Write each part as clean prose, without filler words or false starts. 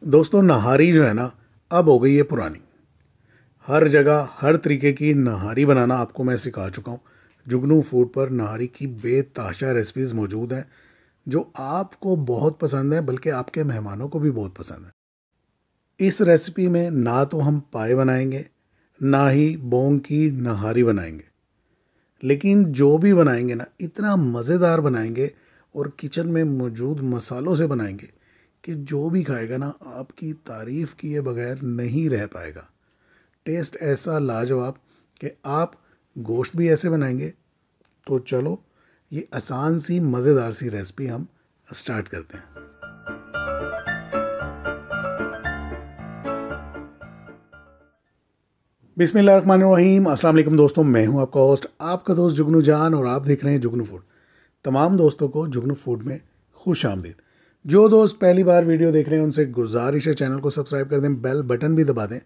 दोस्तों, नहारी जो है ना, अब हो गई है पुरानी। हर जगह हर तरीके की नहारी बनाना आपको मैं सिखा चुका हूँ। जुगनू फूड पर नहारी की बेतहाशा रेसिपीज़ मौजूद हैं जो आपको बहुत पसंद है, बल्कि आपके मेहमानों को भी बहुत पसंद है। इस रेसिपी में ना तो हम पाए बनाएंगे, ना ही बोंग की नहारी बनाएंगे, लेकिन जो भी बनाएंगे ना, इतना मज़ेदार बनाएंगे और किचन में मौजूद मसालों से बनाएंगे कि जो भी खाएगा ना, आपकी तारीफ़ किए बगैर नहीं रह पाएगा। टेस्ट ऐसा लाजवाब कि आप गोश्त भी ऐसे बनाएंगे। तो चलो, ये आसान सी मज़ेदार सी रेसिपी हम स्टार्ट करते हैं। बिस्मिल्लाहिर्रहमानिर्रहीम। अस्सलाम वालेकुम दोस्तों, मैं हूं आपका होस्ट, आपका दोस्त जुगनू जान, और आप देख रहे हैं जुगनू फूड। तमाम दोस्तों को जुगनू फूड में खुश आमदीद। जो दोस्त पहली बार वीडियो देख रहे हैं उनसे गुजारिश है, चैनल को सब्सक्राइब कर दें, बेल बटन भी दबा दें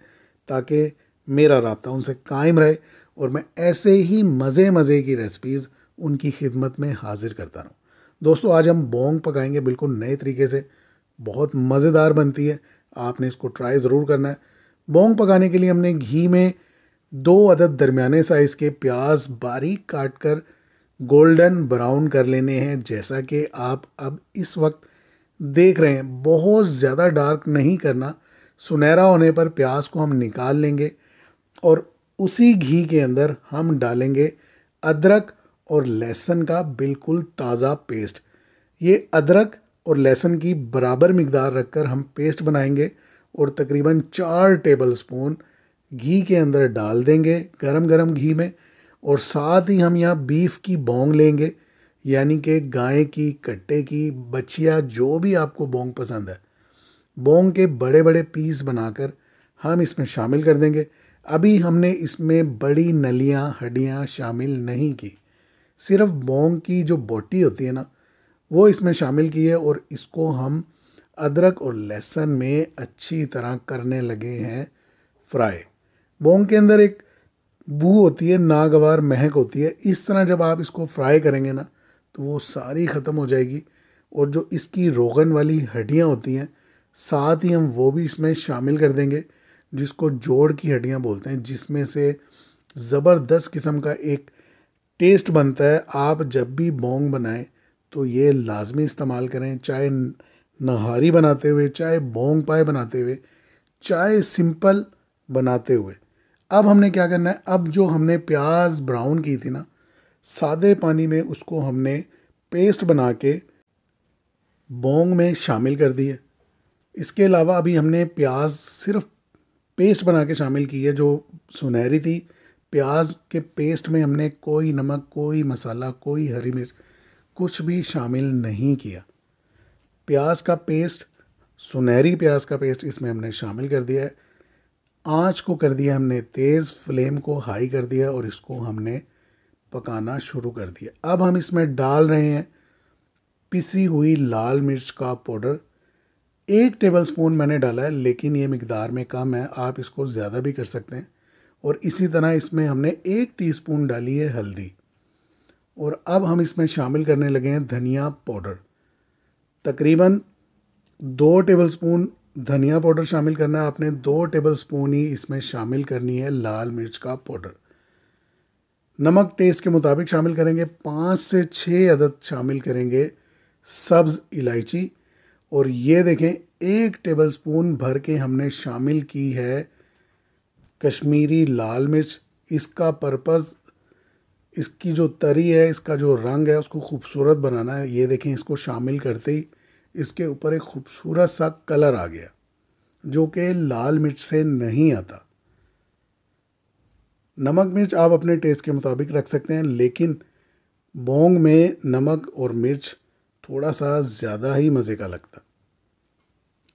ताकि मेरा राब्ता उनसे कायम रहे और मैं ऐसे ही मज़े मज़े की रेसिपीज़ उनकी खिदमत में हाजिर करता रहूँ। दोस्तों, आज हम बोंग पकाएंगे बिल्कुल नए तरीके से। बहुत मज़ेदार बनती है, आपने इसको ट्राई ज़रूर करना है। बोंग पकाने के लिए हमने घी में 2 अदद दरमियाने साइज़ के प्याज बारीक काट कर गोल्डन ब्राउन कर लेने हैं, जैसा कि आप अब इस वक्त देख रहे हैं। बहुत ज़्यादा डार्क नहीं करना। सुनहरा होने पर प्याज को हम निकाल लेंगे और उसी घी के अंदर हम डालेंगे अदरक और लहसुन का बिल्कुल ताज़ा पेस्ट। ये अदरक और लहसुन की बराबर मिकदार रखकर हम पेस्ट बनाएंगे और तकरीबन 4 टेबलस्पून घी के अंदर डाल देंगे, गरम गरम घी में। और साथ ही हम यहाँ बीफ की बोंग लेंगे, यानी कि गाय की, कट्टे की, बछिया, जो भी आपको बोंग पसंद है, बोंग के बड़े बड़े पीस बनाकर हम इसमें शामिल कर देंगे। अभी हमने इसमें बड़ी नलियाँ, हड्डियाँ शामिल नहीं की, सिर्फ बोंग की जो बोटी होती है ना, वो इसमें शामिल की है। और इसको हम अदरक और लहसुन में अच्छी तरह करने लगे हैं फ्राई। बोंग के अंदर एक बू होती है, नागवार महक होती है। इस तरह जब आप इसको फ्राई करेंगे ना, तो वो सारी ख़त्म हो जाएगी। और जो इसकी रोगन वाली हड्डियाँ होती हैं, साथ ही हम वो भी इसमें शामिल कर देंगे, जिसको जोड़ की हड्डियाँ बोलते हैं, जिसमें से ज़बरदस्त किस्म का एक टेस्ट बनता है। आप जब भी बोंग बनाएं तो ये लाजमी इस्तेमाल करें, चाहे नहारी बनाते हुए, चाहे बोंग पाए बनाते हुए, चाहे सिंपल बनाते हुए। अब हमने क्या करना है, अब जो हमने प्याज ब्राउन की थी ना, सादे पानी में उसको हमने पेस्ट बना के बोंग में शामिल कर दी है। इसके अलावा अभी हमने प्याज सिर्फ पेस्ट बना के शामिल की है, जो सुनहरी थी। प्याज के पेस्ट में हमने कोई नमक, कोई मसाला, कोई हरी मिर्च, कुछ भी शामिल नहीं किया। प्याज का पेस्ट, सुनहरी प्याज का पेस्ट इसमें हमने शामिल कर दिया है। आँच को कर दिया हमने तेज़, फ्लेम को हाई कर दिया और इसको हमने पकाना शुरू कर दिया। अब हम इसमें डाल रहे हैं पिसी हुई लाल मिर्च का पाउडर। 1 टेबलस्पून मैंने डाला है, लेकिन ये मिकदार में कम है, आप इसको ज़्यादा भी कर सकते हैं। और इसी तरह इसमें हमने 1 टीस्पून डाली है हल्दी। और अब हम इसमें शामिल करने लगे हैं धनिया पाउडर। तकरीबन 2 टेबलस्पून धनिया पाउडर शामिल करना है आपने। 2 टेबलस्पून ही इसमें शामिल करनी है लाल मिर्च का पाउडर। नमक टेस्ट के मुताबिक शामिल करेंगे। 5 से 6 अदद शामिल करेंगे सब्ज़ इलायची। और ये देखें, 1 टेबलस्पून भर के हमने शामिल की है कश्मीरी लाल मिर्च। इसका पर्पज़, इसकी जो तरी है, इसका जो रंग है, उसको खूबसूरत बनाना है। ये देखें, इसको शामिल करते ही इसके ऊपर एक खूबसूरत सा कलर आ गया, जो कि लाल मिर्च से नहीं आता। नमक मिर्च आप अपने टेस्ट के मुताबिक रख सकते हैं, लेकिन बोंग में नमक और मिर्च थोड़ा सा ज़्यादा ही मज़े का लगता।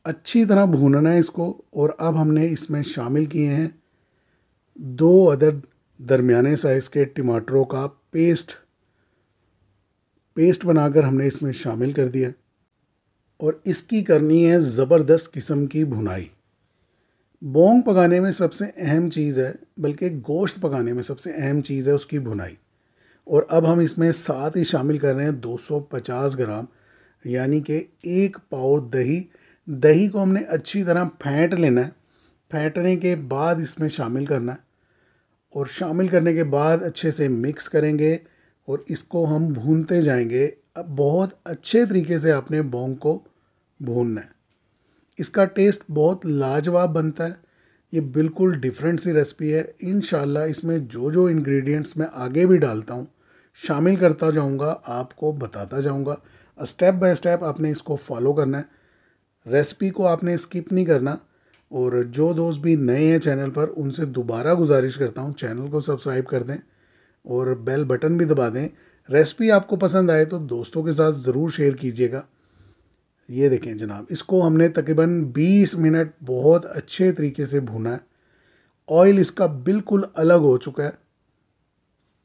अच्छी तरह भूनना है इसको। और अब हमने इसमें शामिल किए हैं 2 अदद दरमियाने साइज़ के टमाटरों का पेस्ट बनाकर हमने इसमें शामिल कर दिया। और इसकी करनी है ज़बरदस्त किस्म की भुनाई। बोंग पकाने में सबसे अहम चीज़ है, बल्कि गोश्त पकाने में सबसे अहम चीज़ है उसकी भुनाई। और अब हम इसमें साथ ही शामिल कर रहे हैं 250 ग्राम, यानी कि 1 पाव दही, दही को हमने अच्छी तरह फेंट लेना है। फेंटने के बाद इसमें शामिल करना है और शामिल करने के बाद अच्छे से मिक्स करेंगे और इसको हम भूनते जाएंगे। अब बहुत अच्छे तरीके से आपने बोंग को भूनना है। इसका टेस्ट बहुत लाजवाब बनता है। ये बिल्कुल डिफरेंट सी रेसिपी है। इंशाल्लाह इसमें जो जो इंग्रेडिएंट्स मैं आगे भी डालता हूँ शामिल करता जाऊँगा, आपको बताता जाऊँगा। स्टेप बाय स्टेप आपने इसको फॉलो करना है। रेसिपी को आपने स्किप नहीं करना। और जो दोस्त भी नए हैं चैनल पर, उनसे दोबारा गुजारिश करता हूँ चैनल को सब्सक्राइब कर दें और बेल बटन भी दबा दें। रेसिपी आपको पसंद आए तो दोस्तों के साथ ज़रूर शेयर कीजिएगा। ये देखें जनाब, इसको हमने तकरीबन 20 मिनट बहुत अच्छे तरीके से भुना है। ऑयल इसका बिल्कुल अलग हो चुका है।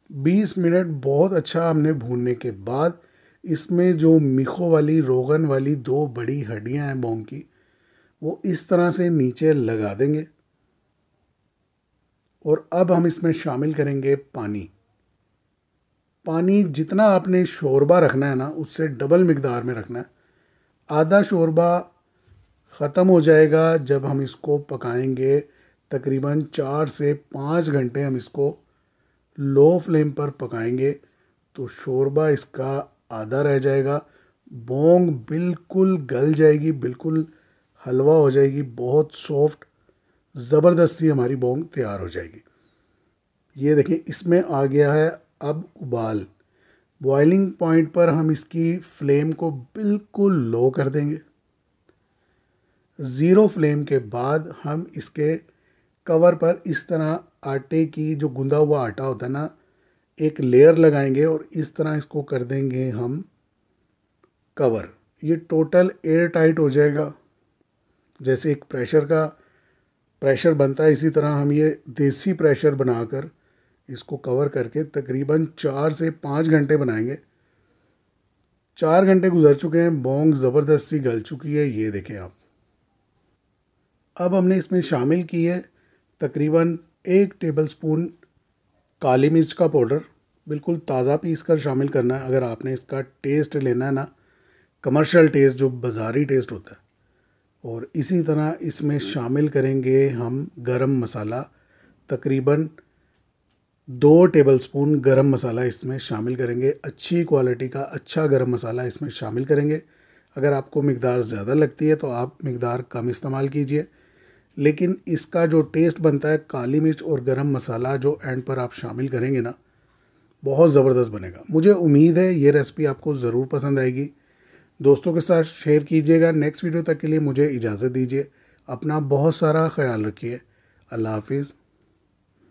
20 मिनट बहुत अच्छा हमने भूनने के बाद इसमें जो मीखो वाली रोगन वाली 2 बड़ी हड्डियां हैं बोंग की, वो इस तरह से नीचे लगा देंगे। और अब हम इसमें शामिल करेंगे पानी। पानी जितना आपने शोरबा रखना है ना, उससे डबल मिकदार में रखना है। आधा शोरबा ख़त्म हो जाएगा जब हम इसको पकाएंगे। तकरीबन 4 से 5 घंटे हम इसको लो फ्लेम पर पकाएंगे तो शोरबा इसका आधा रह जाएगा। बोंग बिल्कुल गल जाएगी, बिल्कुल हलवा हो जाएगी, बहुत सॉफ्ट ज़बरदस्त सी हमारी बोंग तैयार हो जाएगी। ये देखें, इसमें आ गया है अब उबाल। बॉइलिंग पॉइंट पर हम इसकी फ्लेम को बिल्कुल लो कर देंगे। ज़ीरो फ्लेम के बाद हम इसके कवर पर इस तरह आटे की, जो गूंदा हुआ आटा होता है ना, एक लेयर लगाएंगे और इस तरह इसको कर देंगे हम कवर। ये टोटल एयर टाइट हो जाएगा। जैसे एक प्रेशर बनता है, इसी तरह हम ये देसी प्रेशर बनाकर इसको कवर करके तकरीबन 4 से 5 घंटे बनाएंगे। 4 घंटे गुजर चुके हैं, बोंग ज़बरदस्त सी गल चुकी है। ये देखें आप। अब हमने इसमें शामिल की है तकरीबन 1 टेबलस्पून काली मिर्च का पाउडर। बिल्कुल ताज़ा पीस कर शामिल करना है अगर आपने इसका टेस्ट लेना है ना, कमर्शियल टेस्ट जो बाज़ारी टेस्ट होता है। और इसी तरह इसमें शामिल करेंगे हम गरम मसाला। तकरीबन 2 टेबलस्पून गरम मसाला इसमें शामिल करेंगे। अच्छी क्वालिटी का अच्छा गरम मसाला इसमें शामिल करेंगे। अगर आपको मिकदार ज़्यादा लगती है तो आप मिकदार कम इस्तेमाल कीजिए, लेकिन इसका जो टेस्ट बनता है, काली मिर्च और गरम मसाला जो एंड पर आप शामिल करेंगे ना, बहुत ज़बरदस्त बनेगा। मुझे उम्मीद है ये रेसिपी आपको ज़रूर पसंद आएगी। दोस्तों के साथ शेयर कीजिएगा। नेक्स्ट वीडियो तक के लिए मुझे इजाज़त दीजिए। अपना बहुत सारा ख्याल रखिए। अल्लाह हाफिज़।